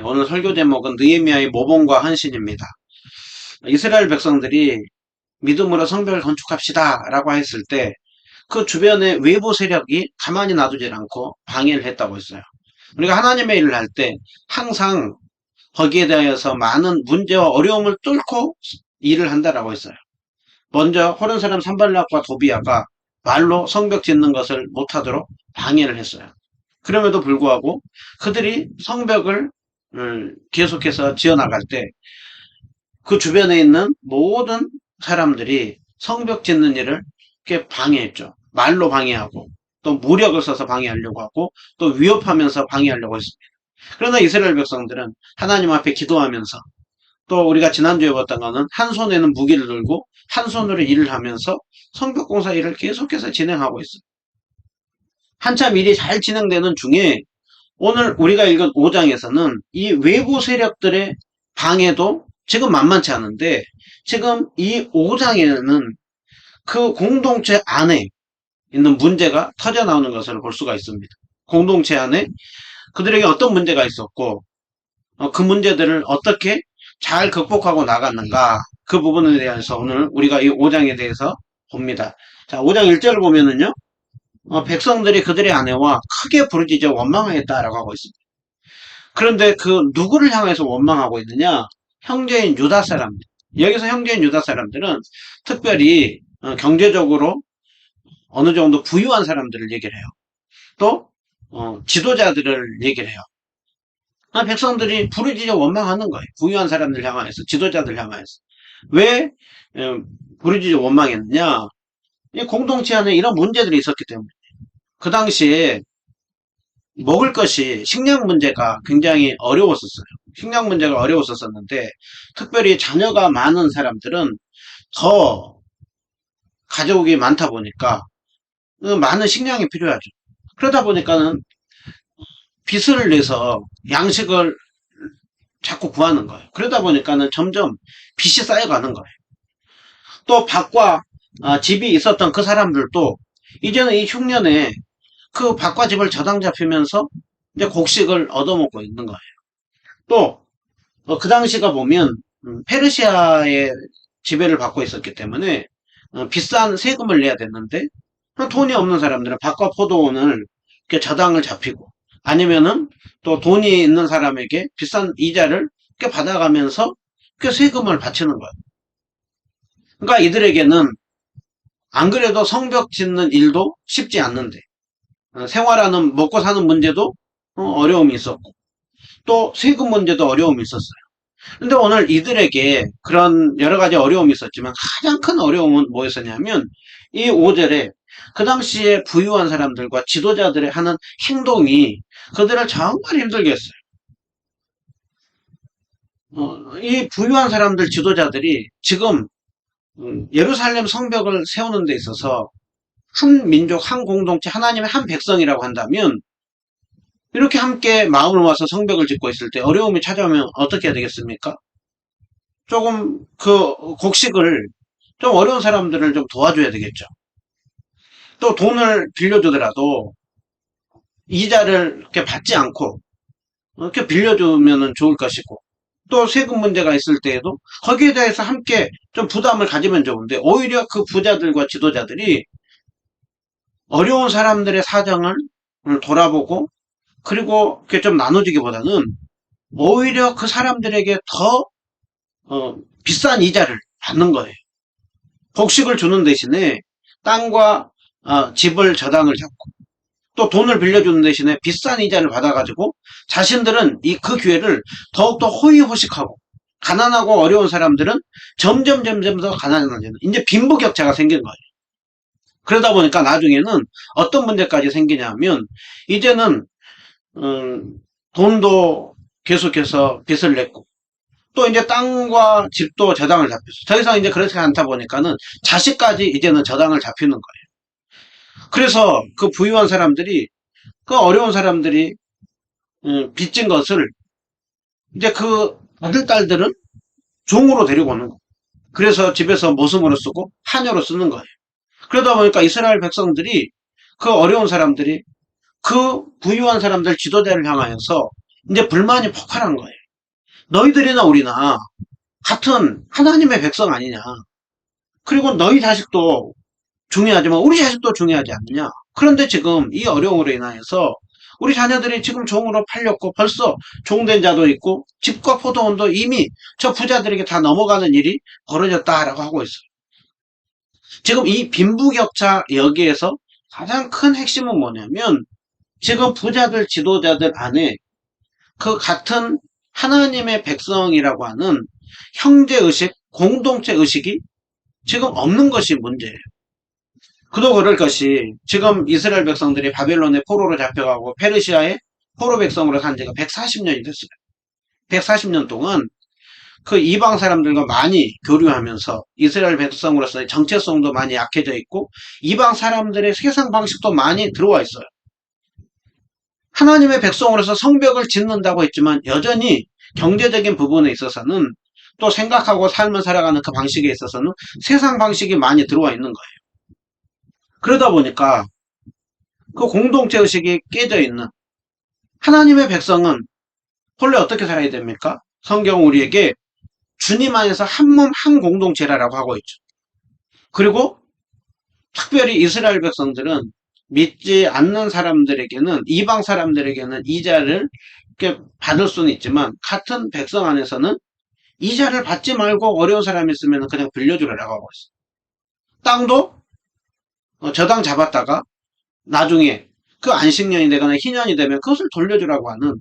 오늘 설교 제목은 느헤미야의 모범과 헌신입니다. 이스라엘 백성들이 믿음으로 성벽을 건축합시다 라고 했을 때 그 주변의 외부 세력이 가만히 놔두질 않고 방해를 했다고 했어요. 우리가 하나님의 일을 할 때 항상 거기에 대해서 많은 문제와 어려움을 뚫고 일을 한다라고 했어요. 먼저 호른 사람 산발락과 도비아가 말로 성벽 짓는 것을 못하도록 방해를 했어요. 그럼에도 불구하고 그들이 성벽을 계속해서 지어나갈 때 그 주변에 있는 모든 사람들이 성벽 짓는 일을 이렇게 방해했죠. 말로 방해하고 또 무력을 써서 방해하려고 하고 또 위협하면서 방해하려고 했습니다. 그러나 이스라엘 백성들은 하나님 앞에 기도하면서 또 우리가 지난주에 봤던 거는 한 손에는 무기를 들고 한 손으로 일을 하면서 성벽 공사 일을 계속해서 진행하고 있어요. 한참 일이 잘 진행되는 중에 오늘 우리가 읽은 5장에서는 이 외부 세력들의 방해도 지금 만만치 않은데 지금 이 5장에는 그 공동체 안에 있는 문제가 터져 나오는 것을 볼 수가 있습니다. 공동체 안에 그들에게 어떤 문제가 있었고 그 문제들을 어떻게 잘 극복하고 나갔는가, 그 부분에 대해서 오늘 우리가 이 5장에 대해서 봅니다. 자, 5장 1절을 보면은요, 백성들이 그들의 아내와 크게 부르짖어 원망하였다라고 하고 있습니다. 그런데 그 누구를 향해서 원망하고 있느냐? 형제인 유다 사람들. 여기서 형제인 유다 사람들은 특별히 경제적으로 어느 정도 부유한 사람들을 얘기를 해요. 또 지도자들을 얘기를 해요. 백성들이 부르짖어 원망하는 거예요. 부유한 사람들 향하여서, 지도자들 향하여서. 왜 부르짖어 원망했느냐? 이 공동체 안에 이런 문제들이 있었기 때문에. 그 당시에 먹을 것이 식량 문제가 굉장히 어려웠었어요. 식량 문제가 어려웠었는데 특별히 자녀가 많은 사람들은 더 가족이 많다 보니까 많은 식량이 필요하죠. 그러다 보니까는 빚을 내서 양식을 자꾸 구하는 거예요. 그러다 보니까는 점점 빚이 쌓여가는 거예요. 또 밭과 집이 있었던 그 사람들도 이제는 이 흉년에 그 밭과 집을 저당 잡히면서 이제 곡식을 얻어먹고 있는 거예요. 또 그 당시가 보면 페르시아의 지배를 받고 있었기 때문에 비싼 세금을 내야 됐는데 돈이 없는 사람들은 밭과 포도원을 이렇게 저당을 잡히고 아니면은 또 돈이 있는 사람에게 비싼 이자를 이렇게 받아가면서 이렇게 세금을 바치는 거예요. 그러니까 이들에게는 안 그래도 성벽 짓는 일도 쉽지 않는데 생활하는 먹고 사는 문제도 어려움이 있었고 또 세금 문제도 어려움이 있었어요. 근데 오늘 이들에게 그런 여러 가지 어려움이 있었지만 가장 큰 어려움은 뭐였었냐면 이 5절에 그 당시에 부유한 사람들과 지도자들의 하는 행동이 그들을 정말 힘들게 했어요. 이 부유한 사람들 지도자들이 지금 예루살렘 성벽을 세우는 데 있어서 한 민족, 한 공동체, 하나님의 한 백성이라고 한다면 이렇게 함께 마음을 모아서 성벽을 짓고 있을 때 어려움이 찾아오면 어떻게 해야 되겠습니까? 조금 그 곡식을 좀 어려운 사람들을 좀 도와줘야 되겠죠. 또 돈을 빌려주더라도 이자를 이렇게 받지 않고 이렇게 빌려주면 좋을 것이고 또 세금 문제가 있을 때에도 거기에 대해서 함께 좀 부담을 가지면 좋은데 오히려 그 부자들과 지도자들이 어려운 사람들의 사정을 돌아보고 그리고 이렇게 좀 나눠주기보다는 오히려 그 사람들에게 더 비싼 이자를 받는 거예요. 곡식을 주는 대신에 땅과 집을 저당을 잡고 또 돈을 빌려주는 대신에 비싼 이자를 받아가지고 자신들은 그 기회를 더욱더 호의호식하고 가난하고 어려운 사람들은 점점 더 가난해지는 이제 빈부격차가 생긴 거예요. 그러다 보니까 나중에는 어떤 문제까지 생기냐면 이제는 돈도 계속해서 빚을 냈고 또 이제 땅과 집도 저당을 잡혔어. 더 이상 이제 그렇지 않다 보니까는 자식까지 이제는 저당을 잡히는 거예요. 그래서 그 부유한 사람들이 그 어려운 사람들이 빚진 것을 이제 그 아들 딸들은 종으로 데리고 오는 거예요. 그래서 집에서 모성으로 쓰고 하녀로 쓰는 거예요. 그러다 보니까 이스라엘 백성들이 그 어려운 사람들이 그 부유한 사람들 지도자를 향하여서 이제 불만이 폭발한 거예요. 너희들이나 우리나 같은 하나님의 백성 아니냐. 그리고 너희 자식도 중요하지만 우리 자식도 중요하지 않느냐. 그런데 지금 이 어려움으로 인하여서 우리 자녀들이 지금 종으로 팔렸고 벌써 종된 자도 있고 집과 포도원도 이미 저 부자들에게 다 넘어가는 일이 벌어졌다라고 하고 있어요. 지금 이 빈부격차 여기에서 가장 큰 핵심은 뭐냐면 지금 부자들 지도자들 안에 그 같은 하나님의 백성이라고 하는 형제의식, 공동체의식이 지금 없는 것이 문제예요. 그도 그럴 것이 지금 이스라엘 백성들이 바벨론의 포로로 잡혀가고 페르시아의 포로 백성으로 산 지가 140년이 됐어요. 140년 동안 그 이방 사람들과 많이 교류하면서 이스라엘 백성으로서의 정체성도 많이 약해져 있고 이방 사람들의 세상 방식도 많이 들어와 있어요. 하나님의 백성으로서 성벽을 짓는다고 했지만 여전히 경제적인 부분에 있어서는 또 생각하고 삶을 살아가는 그 방식에 있어서는 세상 방식이 많이 들어와 있는 거예요. 그러다 보니까 그 공동체 의식이 깨져 있는 하나님의 백성은 본래 어떻게 살아야 됩니까? 성경은 우리에게 주님 안에서 한 몸 한 공동체라고 하고 있죠. 그리고 특별히 이스라엘 백성들은 믿지 않는 사람들에게는 이방 사람들에게는 이자를 받을 수는 있지만 같은 백성 안에서는 이자를 받지 말고 어려운 사람이 있으면 그냥 빌려주라고 하고 있어요. 땅도 저 땅 잡았다가 나중에 그 안식년이 되거나 희년이 되면 그것을 돌려주라고 하는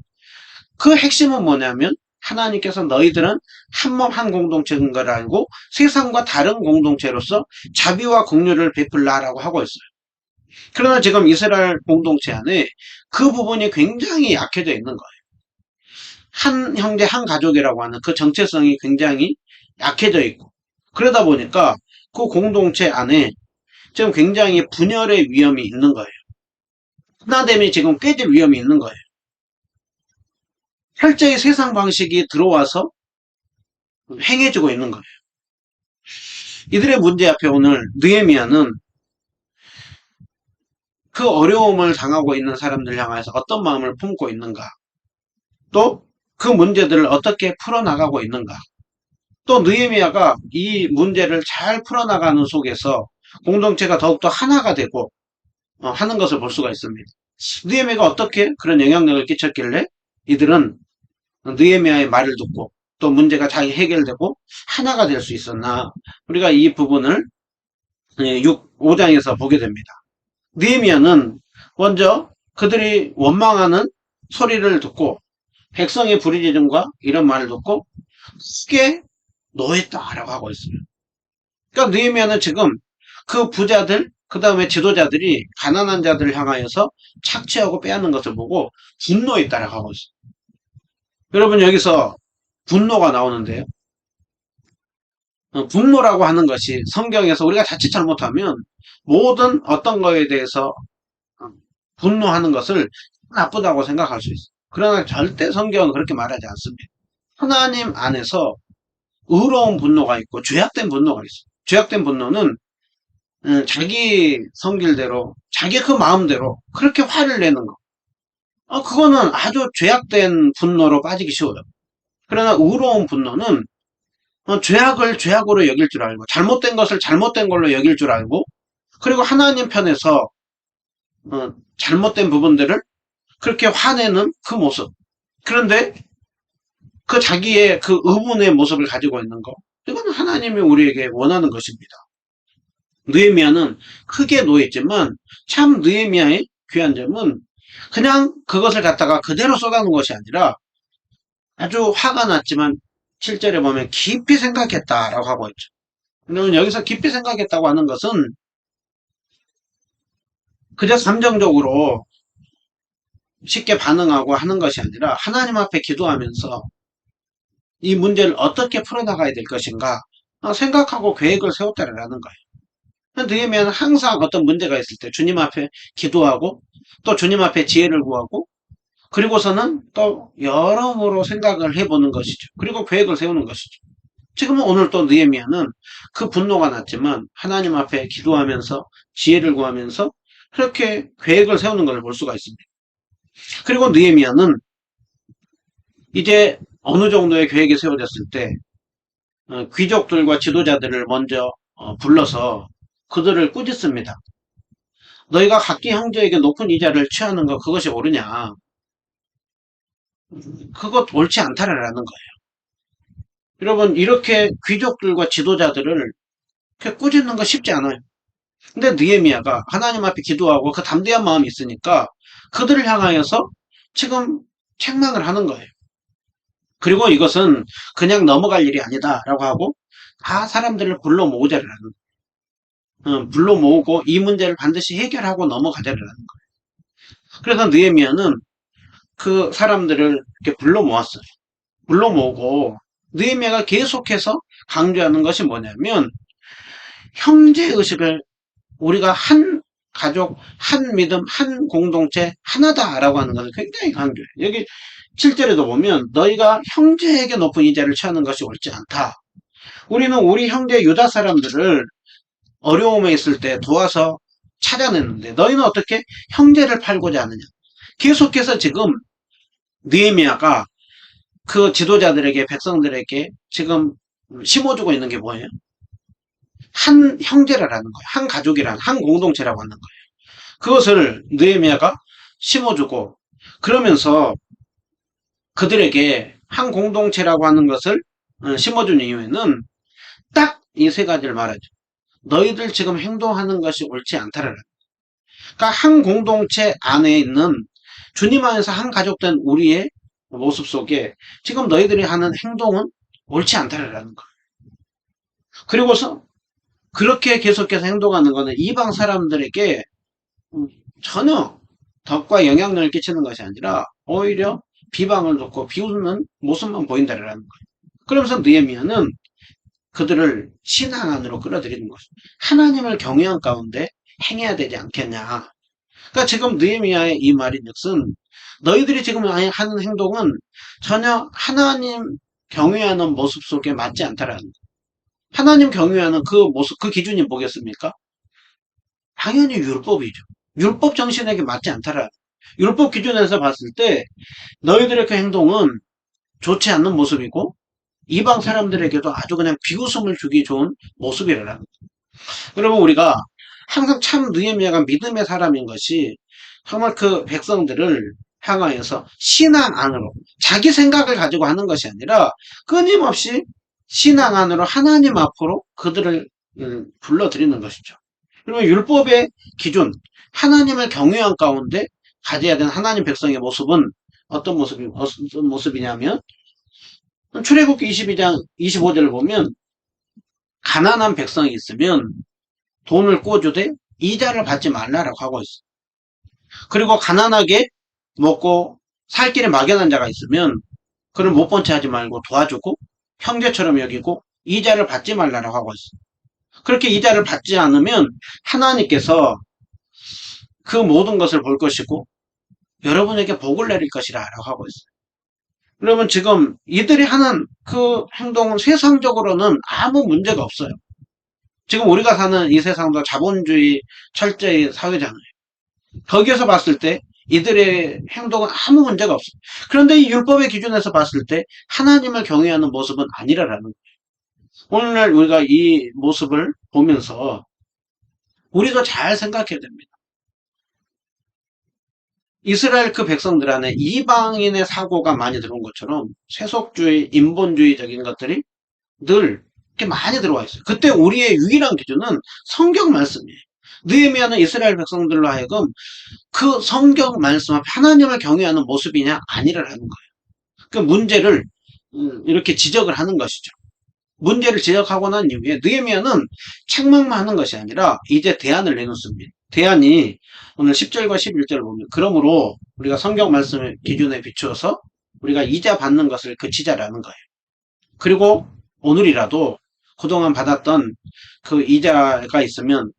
그 핵심은 뭐냐면 하나님께서 너희들은 한 몸 한 공동체인 걸 알고 세상과 다른 공동체로서 자비와 긍휼을 베풀라라고 하고 있어요. 그러나 지금 이스라엘 공동체 안에 그 부분이 굉장히 약해져 있는 거예요. 한 형제 한 가족이라고 하는 그 정체성이 굉장히 약해져 있고 그러다 보니까 그 공동체 안에 지금 굉장히 분열의 위험이 있는 거예요. 하나됨이 지금 깨질 위험이 있는 거예요. 철저히 세상 방식이 들어와서 행해지고 있는 거예요. 이들의 문제 앞에 오늘 느헤미야는 그 어려움을 당하고 있는 사람들 향해서 어떤 마음을 품고 있는가, 또 그 문제들을 어떻게 풀어나가고 있는가, 또 느헤미야가 이 문제를 잘 풀어나가는 속에서 공동체가 더욱더 하나가 되고 하는 것을 볼 수가 있습니다. 느헤미야가 어떻게 그런 영향력을 끼쳤길래 이들은 느헤미야의 말을 듣고 또 문제가 잘 해결되고 하나가 될 수 있었나, 우리가 이 부분을 5장에서 보게 됩니다. 느헤미야는 먼저 그들이 원망하는 소리를 듣고 백성의 부르짖음과 이런 말을 듣고 크게 노했다라고 하고 있습니다. 그러니까 느헤미야는 지금 그 부자들 그 다음에 지도자들이 가난한 자들을 향하여서 착취하고 빼앗는 것을 보고 분노했다라고 하고 있습니다. 여러분 여기서 분노가 나오는데요. 분노라고 하는 것이 성경에서 우리가 자칫 잘못하면 모든 어떤 거에 대해서 분노하는 것을 나쁘다고 생각할 수 있어요. 그러나 절대 성경은 그렇게 말하지 않습니다. 하나님 안에서 의로운 분노가 있고 죄악된 분노가 있어요. 죄악된 분노는 자기 성질대로 자기 그 마음대로 그렇게 화를 내는 거. 그거는 아주 죄악된 분노로 빠지기 쉬워요. 그러나 의로운 분노는 죄악을 죄악으로 여길 줄 알고 잘못된 것을 잘못된 걸로 여길 줄 알고 그리고 하나님 편에서 잘못된 부분들을 그렇게 화내는 그 모습. 그런데 그 자기의 그 의문의 모습을 가지고 있는 거, 이건 하나님이 우리에게 원하는 것입니다. 느헤미야는 크게 노했지만 참 느헤미야의 귀한 점은 그냥 그것을 갖다가 그대로 쏟아놓은 것이 아니라 아주 화가 났지만 7절에 보면 깊이 생각했다라고 하고 있죠. 그러면 여기서 깊이 생각했다고 하는 것은 그저 감정적으로 쉽게 반응하고 하는 것이 아니라 하나님 앞에 기도하면서 이 문제를 어떻게 풀어나가야 될 것인가 생각하고 계획을 세웠다라는 거예요. 느헤미야는 항상 어떤 문제가 있을 때 주님 앞에 기도하고 또 주님 앞에 지혜를 구하고 그리고서는 또 여러모로 생각을 해보는 것이죠. 그리고 계획을 세우는 것이죠. 지금은 오늘 또 느헤미야는 그 분노가 났지만 하나님 앞에 기도하면서 지혜를 구하면서 그렇게 계획을 세우는 것을 볼 수가 있습니다. 그리고 느헤미야는 이제 어느 정도의 계획이 세워졌을 때 귀족들과 지도자들을 먼저 불러서 그들을 꾸짖습니다. 너희가 각기 형제에게 높은 이자를 취하는 것 그것이 옳으냐? 그것 옳지 않다라는 거예요. 여러분 이렇게 귀족들과 지도자들을 이렇게 꾸짖는 거 쉽지 않아요. 근데 느헤미야가 하나님 앞에 기도하고 그 담대한 마음이 있으니까 그들을 향하여서 지금 책망을 하는 거예요. 그리고 이것은 그냥 넘어갈 일이 아니다라고 하고 다 사람들을 불러 모으자를 하는 거예요. 불러 모으고 이 문제를 반드시 해결하고 넘어가자를 하는 거예요. 그래서 느헤미야는 그 사람들을 이렇게 불러 모았어요. 불러 모으고 느헤미야가 계속해서 강조하는 것이 뭐냐면 형제의식을 우리가 한 가족, 한 믿음, 한 공동체, 하나다라고 하는 것을 굉장히 강조해요. 여기 7절에도 보면 너희가 형제에게 높은 이자를 취하는 것이 옳지 않다. 우리는 우리 형제 유다 사람들을 어려움에 있을 때 도와서 찾아냈는데 너희는 어떻게 형제를 팔고자 하느냐. 계속해서 지금 느헤미야가 그 지도자들에게 백성들에게 지금 심어주고 있는 게 뭐예요? 한 형제라는 거예요. 한 가족이란 한 공동체라고 하는 거예요. 그것을 느헤미야가 심어주고 그러면서 그들에게 한 공동체라고 하는 것을 심어준 이유에는 딱 이 세 가지를 말하죠. 너희들 지금 행동하는 것이 옳지 않다라는. 그러니까 한 공동체 안에 있는 주님 안에서 한 가족된 우리의 모습 속에 지금 너희들이 하는 행동은 옳지 않다라는 거. 그리고서 그렇게 계속해서 행동하는 것은 이방 사람들에게 전혀 덕과 영향력을 끼치는 것이 아니라 오히려 비방을 듣고 비웃는 모습만 보인다라는 거예요. 그러면서 느헤미야는 그들을 신앙 안으로 끌어들이는 것입니다. 하나님을 경외한 가운데 행해야 되지 않겠냐. 그러니까 지금 느헤미야의 이 말인즉슨 너희들이 지금 하는 행동은 전혀 하나님 경외하는 모습 속에 맞지 않다라는 거예요. 하나님 경외하는 그 모습, 그 기준이 뭐겠습니까? 당연히 율법이죠. 율법 정신에게 맞지 않다라. 율법 기준에서 봤을 때 너희들의 그 행동은 좋지 않는 모습이고 이방 사람들에게도 아주 그냥 비웃음을 주기 좋은 모습이라는 거예요. 여러분 우리가 항상 참 느헤미야가 믿음의 사람인 것이 정말 그 백성들을 향하여서 신앙 안으로 자기 생각을 가지고 하는 것이 아니라 끊임없이 신앙 안으로 하나님 앞으로 그들을 불러들이는 것이죠. 그러면 율법의 기준, 하나님을 경외한 가운데 가져야 되는 하나님 백성의 모습은 어떤 모습이냐면 출애굽기 22장 25절을 보면 가난한 백성이 있으면 돈을 꿔주되 이자를 받지 말라라고 하고 있어요. 그리고 가난하게 먹고 살 길에 막연한 자가 있으면 그를 못 본 채 하지 말고 도와주고 형제처럼 여기고 이자를 받지 말라라고 하고 있어요. 그렇게 이자를 받지 않으면 하나님께서 그 모든 것을 볼 것이고 여러분에게 복을 내릴 것이라 라고 하고 있어요. 그러면 지금 이들이 하는 그 행동은 세상적으로는 아무 문제가 없어요. 지금 우리가 사는 이 세상도 자본주의 철저히 사회잖아요. 거기에서 봤을 때 이들의 행동은 아무 문제가 없어요. 그런데 이 율법의 기준에서 봤을 때 하나님을 경외하는 모습은 아니라라는 거예요. 오늘날 우리가 이 모습을 보면서 우리도 잘 생각해야 됩니다. 이스라엘 그 백성들 안에 이방인의 사고가 많이 들어온 것처럼 세속주의, 인본주의적인 것들이 늘 이렇게 많이 들어와 있어요. 그때 우리의 유일한 기준은 성경 말씀이에요. 느헤미야는 이스라엘 백성들로 하여금 그 성경 말씀 앞에 하나님을 경외하는 모습이냐 아니라는 거예요. 그 문제를 이렇게 지적을 하는 것이죠. 문제를 지적하고 난 이후에 느헤미야는 책망만 하는 것이 아니라 이제 대안을 내놓습니다. 대안이 오늘 10절과 11절을 보면 그러므로 우리가 성경 말씀의 기준에 비추어서 우리가 이자 받는 것을 그치자라는 거예요. 그리고 오늘이라도 그동안 받았던 그 이자가 있으면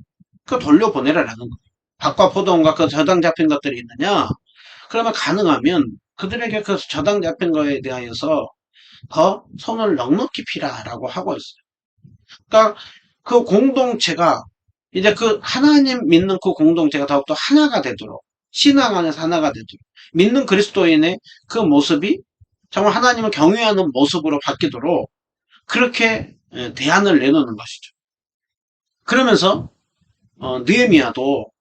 그 돌려보내라라는 거예요. 밭과 포도원과 그 저당 잡힌 것들이 있느냐? 그러면 가능하면 그들에게 그 저당 잡힌 거에 대하여서 더 손을 넉넉히 피라라고 하고 있어요. 그러니까 그 공동체가 이제 그 하나님 믿는 그 공동체가 더욱더 하나가 되도록 신앙 안에서 하나가 되도록 믿는 그리스도인의 그 모습이 정말 하나님을 경외하는 모습으로 바뀌도록 그렇게 대안을 내놓는 것이죠. 그러면서 느헤미야도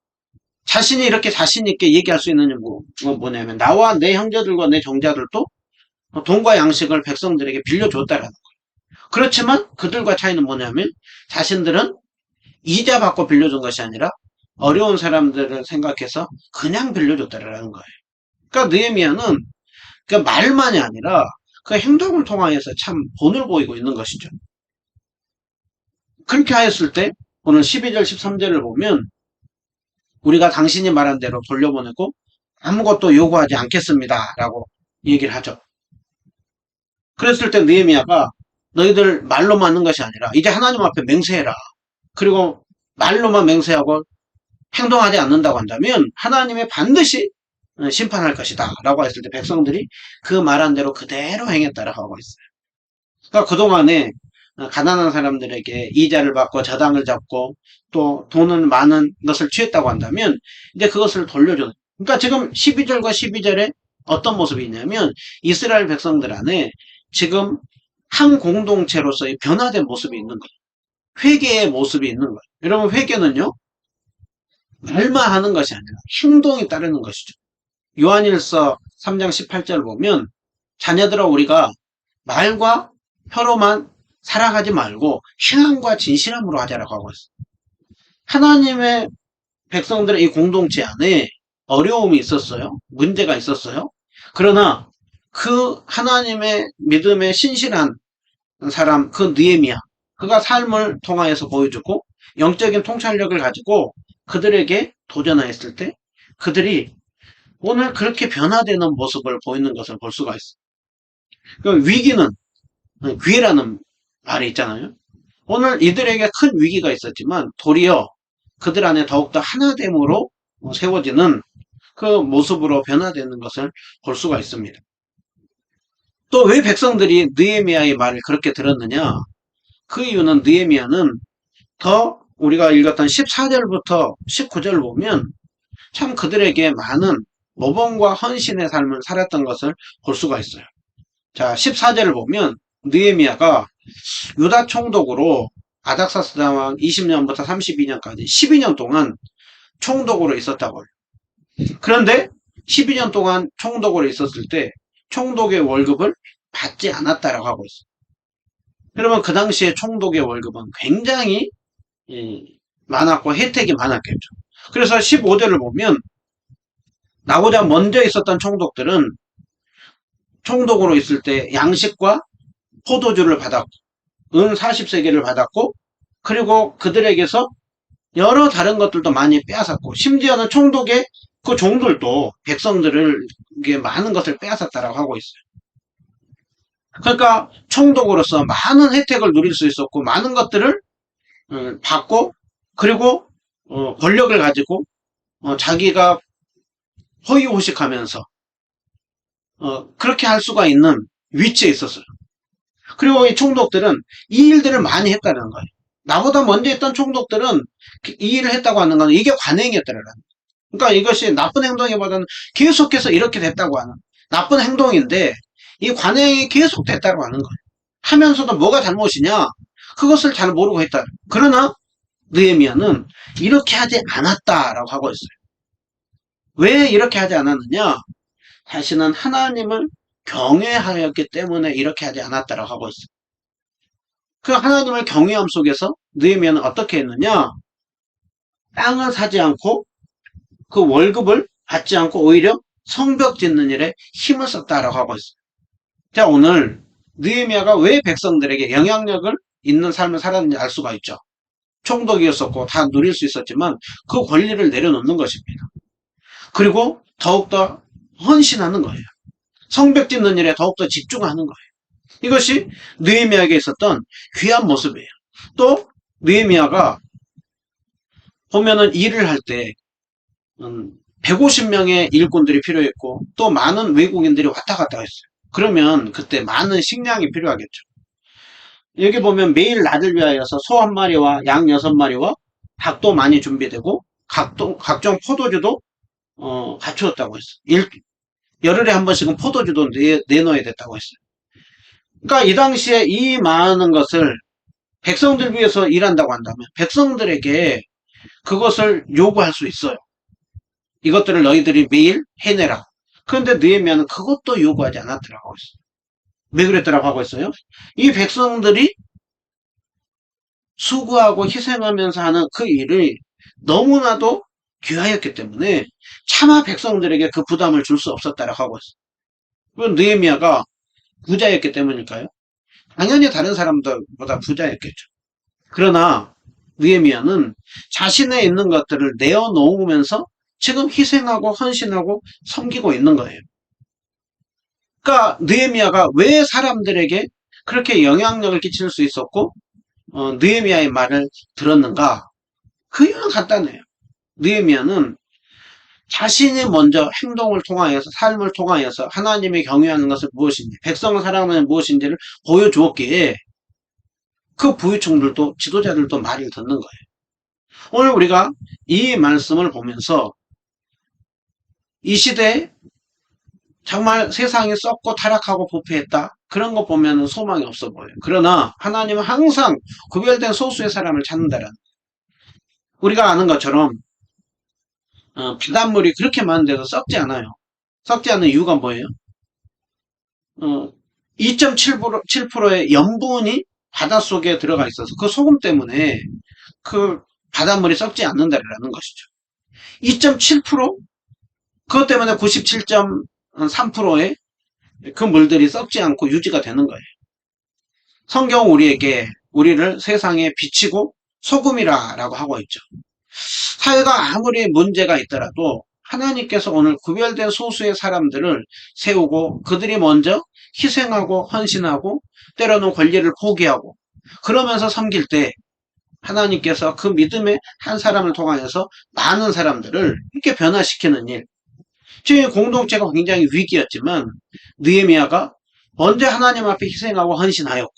자신이 이렇게 자신 있게 얘기할 수 있는 건 뭐냐면 나와 내 형제들과 내 종자들도 돈과 양식을 백성들에게 빌려줬다라는 거예요. 그렇지만 그들과 차이는 뭐냐면 자신들은 이자 받고 빌려준 것이 아니라 어려운 사람들을 생각해서 그냥 빌려줬다라는 거예요. 그러니까 느헤미야는 그 말만이 아니라 그 행동을 통하여서 참 본을 보이고 있는 것이죠. 그렇게 하였을 때 오늘 12절 13절을 보면 우리가 당신이 말한 대로 돌려보내고 아무것도 요구하지 않겠습니다 라고 얘기를 하죠. 그랬을 때 느헤미야가 너희들 말로만 하는 것이 아니라 이제 하나님 앞에 맹세해라. 그리고 말로만 맹세하고 행동하지 않는다고 한다면 하나님이 반드시 심판할 것이다 라고 했을 때 백성들이 그 말한 대로 그대로 행했다라고 하고 있어요. 그러니까 그동안에 가난한 사람들에게 이자를 받고 저당을 잡고 또 돈은 많은 것을 취했다고 한다면 이제 그것을 돌려주는. 그러니까 지금 12절과 12절에 어떤 모습이 있냐면 이스라엘 백성들 안에 지금 한 공동체로서의 변화된 모습이 있는 거예요. 회개의 모습이 있는 거예요. 여러분 회개는요 말만 하는 것이 아니라 행동이 따르는 것이죠. 요한일서 3장 18절 보면 자녀들아 우리가 말과 혀로만 살아가지 말고 행함과 진실함으로 하자라고 하고 있어요. 하나님의 백성들의 이 공동체 안에 어려움이 있었어요. 문제가 있었어요. 그러나 그 하나님의 믿음에 신실한 사람, 그 느헤미야, 그가 삶을 통하여서 보여주고 영적인 통찰력을 가지고 그들에게 도전하였을 때 그들이 오늘 그렇게 변화되는 모습을 보이는 것을 볼 수가 있어요. 그 위기는 기회라는 말이 있잖아요. 오늘 이들에게 큰 위기가 있었지만 도리어 그들 안에 더욱더 하나됨으로 세워지는 그 모습으로 변화되는 것을 볼 수가 있습니다. 또 왜 백성들이 느헤미야의 말을 그렇게 들었느냐? 그 이유는 느헤미야는 더 우리가 읽었던 14절부터 19절 보면 참 그들에게 많은 모범과 헌신의 삶을 살았던 것을 볼 수가 있어요. 자, 14절을 보면 느헤미야가 유다 총독으로 아닥사스 왕 20년부터 32년까지 12년 동안 총독으로 있었다고 해요. 그런데 12년 동안 총독으로 있었을 때 총독의 월급을 받지 않았다라고 하고 있어요. 그러면 그 당시에 총독의 월급은 굉장히 많았고 혜택이 많았겠죠. 그래서 15절을 보면 나보다 먼저 있었던 총독들은 총독으로 있을 때 양식과 포도주를 받았고 은 40세계를 받았고 그리고 그들에게서 여러 다른 것들도 많이 빼앗았고 심지어는 총독의 그 종들도 백성들을 많은 것을 빼앗았다라고 하고 있어요. 그러니까 총독으로서 많은 혜택을 누릴 수 있었고 많은 것들을 받고 그리고 권력을 가지고 자기가 허위호식하면서 그렇게 할 수가 있는 위치에 있었어요. 그리고 이 총독들은 이 일들을 많이 했다는 거예요. 나보다 먼저 했던 총독들은 이 일을 했다고 하는 건 이게 관행이었다는 거예요. 그러니까 이것이 나쁜 행동이보다는 계속해서 이렇게 됐다고 하는 나쁜 행동인데 이 관행이 계속 됐다고 하는 거예요. 하면서도 뭐가 잘못이냐? 그것을 잘 모르고 했다. 그러나 느헤미야는 이렇게 하지 않았다라고 하고 있어요. 왜 이렇게 하지 않았느냐? 자신은 하나님을 경외하였기 때문에 이렇게 하지 않았다라고 하고 있어요. 그 하나님을 경외함 속에서 느헤미야는 어떻게 했느냐? 땅을 사지 않고 그 월급을 받지 않고 오히려 성벽 짓는 일에 힘을 썼다라고 하고 있어요. 자, 오늘 느헤미야가 왜 백성들에게 영향력을 있는 삶을 살았는지 알 수가 있죠. 총독이었었고 다 누릴 수 있었지만 그 권리를 내려놓는 것입니다. 그리고 더욱더 헌신하는 거예요. 성벽 짓는 일에 더욱더 집중하는 거예요. 이것이 느헤미야에게 있었던 귀한 모습이에요. 또 느헤미야가 보면은 일을 할 때 150명의 일꾼들이 필요했고 또 많은 외국인들이 왔다 갔다 했어요. 그러면 그때 많은 식량이 필요하겠죠. 여기 보면 매일 낮을 위하여서 소 한 마리와 양 6마리와 닭도 많이 준비되고 각종 포도주도 갖추었다고 했어요. 열흘에 한 번씩은 포도주도 내놓아야 됐다고 했어요. 그러니까 이 당시에 이 많은 것을 백성들 위해서 일한다고 한다면 백성들에게 그것을 요구할 수 있어요. 이것들을 너희들이 매일 해내라. 그런데 느헤미야는 그것도 요구하지 않았더라고 했어요. 왜 그랬더라고 하고 있어요? 이 백성들이 수고하고 희생하면서 하는 그 일이 너무나도 귀하였기 때문에 차마 백성들에게 그 부담을 줄 수 없었다라고 하고 있어요. 그건 느헤미야가 부자였기 때문일까요? 당연히 다른 사람들보다 부자였겠죠. 그러나 느헤미야는 자신의 있는 것들을 내어놓으면서 지금 희생하고 헌신하고 섬기고 있는 거예요. 그러니까 느헤미야가 왜 사람들에게 그렇게 영향력을 끼칠 수 있었고 느헤미야의 말을 들었는가? 그 이유는 간단해요. 느헤미야는 자신이 먼저 행동을 통하여서 삶을 통하여서 하나님의 경외하는 것을 무엇인지 백성을 사랑하는 무엇인지를 보여주었기에 그 부유층들도 지도자들도 말을 듣는 거예요. 오늘 우리가 이 말씀을 보면서 이 시대에 정말 세상이 썩고 타락하고 부패했다. 그런 거 보면 소망이 없어 보여요. 그러나 하나님은 항상 구별된 소수의 사람을 찾는다라는. 우리가 아는 것처럼 바닷물이 그렇게 많은데도 썩지 않아요. 썩지 않는 이유가 뭐예요? 2.7%의 염분이 바닷속에 들어가 있어서 그 소금 때문에 그 바닷물이 썩지 않는다라는 것이죠. 2.7%? 그것 때문에 97.3%의 그 물들이 썩지 않고 유지가 되는 거예요. 성경은 우리를 세상에 비치고 소금이라고 하고 있죠. 사회가 아무리 문제가 있더라도 하나님께서 오늘 구별된 소수의 사람들을 세우고 그들이 먼저 희생하고 헌신하고 때로는 권리를 포기하고 그러면서 섬길 때 하나님께서 그 믿음의 한 사람을 통하여서 많은 사람들을 이렇게 변화시키는 일. 지금 공동체가 굉장히 위기였지만 느헤미야가 먼저 하나님 앞에 희생하고 헌신하였고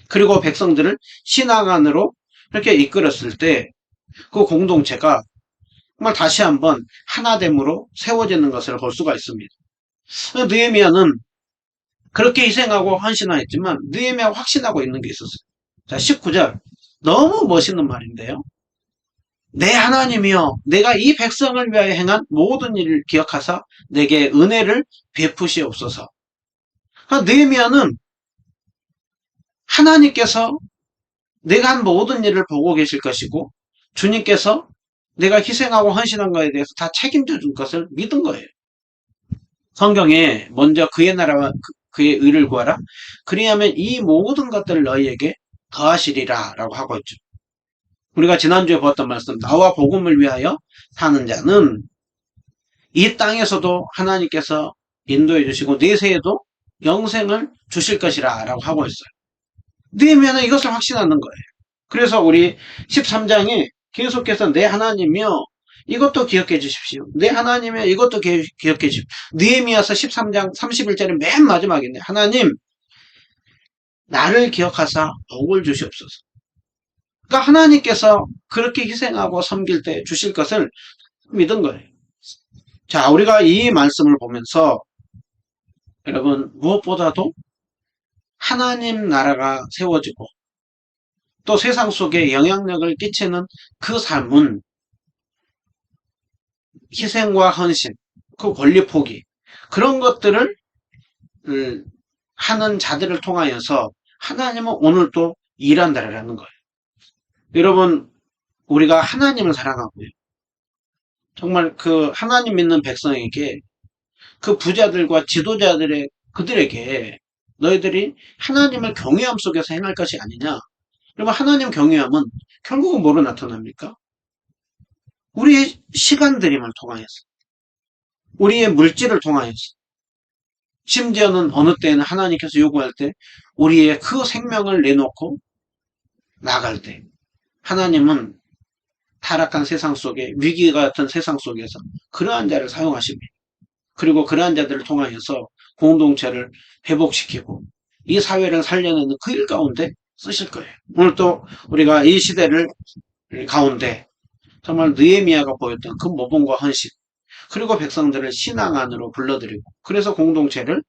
그리고 백성들을 신앙 안으로 이렇게 이끌었을 때 그 공동체가 정말 다시 한번 하나됨으로 세워지는 것을 볼 수가 있습니다. 느헤미야는 그렇게 희생하고 헌신하였지만 느헤미야가 확신하고 있는 게 있었어요. 자, 19절 너무 멋있는 말인데요. 내 하나님이여 내가 이 백성을 위하여 행한 모든 일을 기억하사 내게 은혜를 베푸시옵소서. 느헤미야는 하나님께서 내가 한 모든 일을 보고 계실 것이고 주님께서 내가 희생하고 헌신한 것에 대해서 다 책임져 줄 것을 믿은 거예요. 성경에 먼저 그의 나라와 그의 의를 구하라. 그리하면 이 모든 것들을 너희에게 더하시리라 라고 하고 있죠. 우리가 지난주에 보았던 말씀 나와 복음을 위하여 사는 자는 이 땅에서도 하나님께서 인도해 주시고 내세에도 영생을 주실 것이라 라고 하고 있어요. 느헤미야는 이것을 확신하는 거예요. 그래서 우리 13장에 계속해서 내 하나님이여 이것도 기억해 주십시오. 내 하나님이여 이것도 기억해 주십시오. 느헤미야서 13장 31절의 맨 마지막인데 하나님 나를 기억하사 복을 주시옵소서. 그러니까 하나님께서 그렇게 희생하고 섬길 때 주실 것을 믿은 거예요. 자, 우리가 이 말씀을 보면서 여러분 무엇보다도 하나님 나라가 세워지고 또 세상 속에 영향력을 끼치는 그 삶은 희생과 헌신, 그 권리 포기 그런 것들을 하는 자들을 통하여서 하나님은 오늘도 일한다라는 거예요. 여러분 우리가 하나님을 사랑하고요. 정말 그 하나님 믿는 백성에게 그 부자들과 지도자들의 그들에게 너희들이 하나님을 경외함 속에서 행할 것이 아니냐. 여러분 하나님 경외함은 결국은 뭐로 나타납니까? 우리의 시간들임을 통하여서 우리의 물질을 통하여서 심지어는 어느 때는 하나님께서 요구할 때 우리의 그 생명을 내놓고 나갈 때 하나님은 타락한 세상 속에 위기 같은 세상 속에서 그러한 자를 사용하십니다. 그리고 그러한 자들을 통하여서 공동체를 회복시키고 이 사회를 살려내는 그 일 가운데 쓰실 거예요. 오늘 또 우리가 이 시대를 가운데 정말 느헤미야가 보였던 그 모범과 헌신 그리고 백성들을 신앙 안으로 불러들이고 그래서 공동체를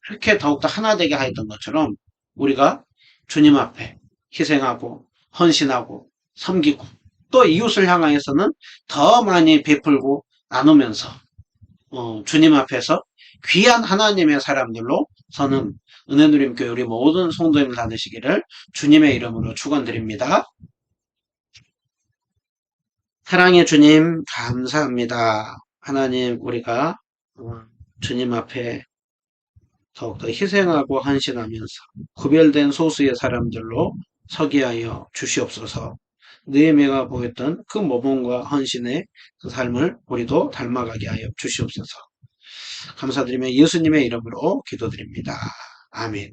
그렇게 더욱더 하나 되게 하였던 것처럼 우리가 주님 앞에 희생하고 헌신하고 섬기고 또 이웃을 향하여서는 더 많이 베풀고 나누면서 주님 앞에서 귀한 하나님의 사람들로 서는 은혜누림교회 우리 모든 성도님들 다 되시기를 주님의 이름으로 축원드립니다. 사랑의 주님 감사합니다. 하나님 우리가 주님 앞에 더욱더 희생하고 헌신하면서 구별된 소수의 사람들로 서게 하여 주시옵소서. 느헤미야가 보였던 그 모범과 헌신의 그 삶을 우리도 닮아가게 하여 주시옵소서. 감사드리며 예수님의 이름으로 기도드립니다. 아멘.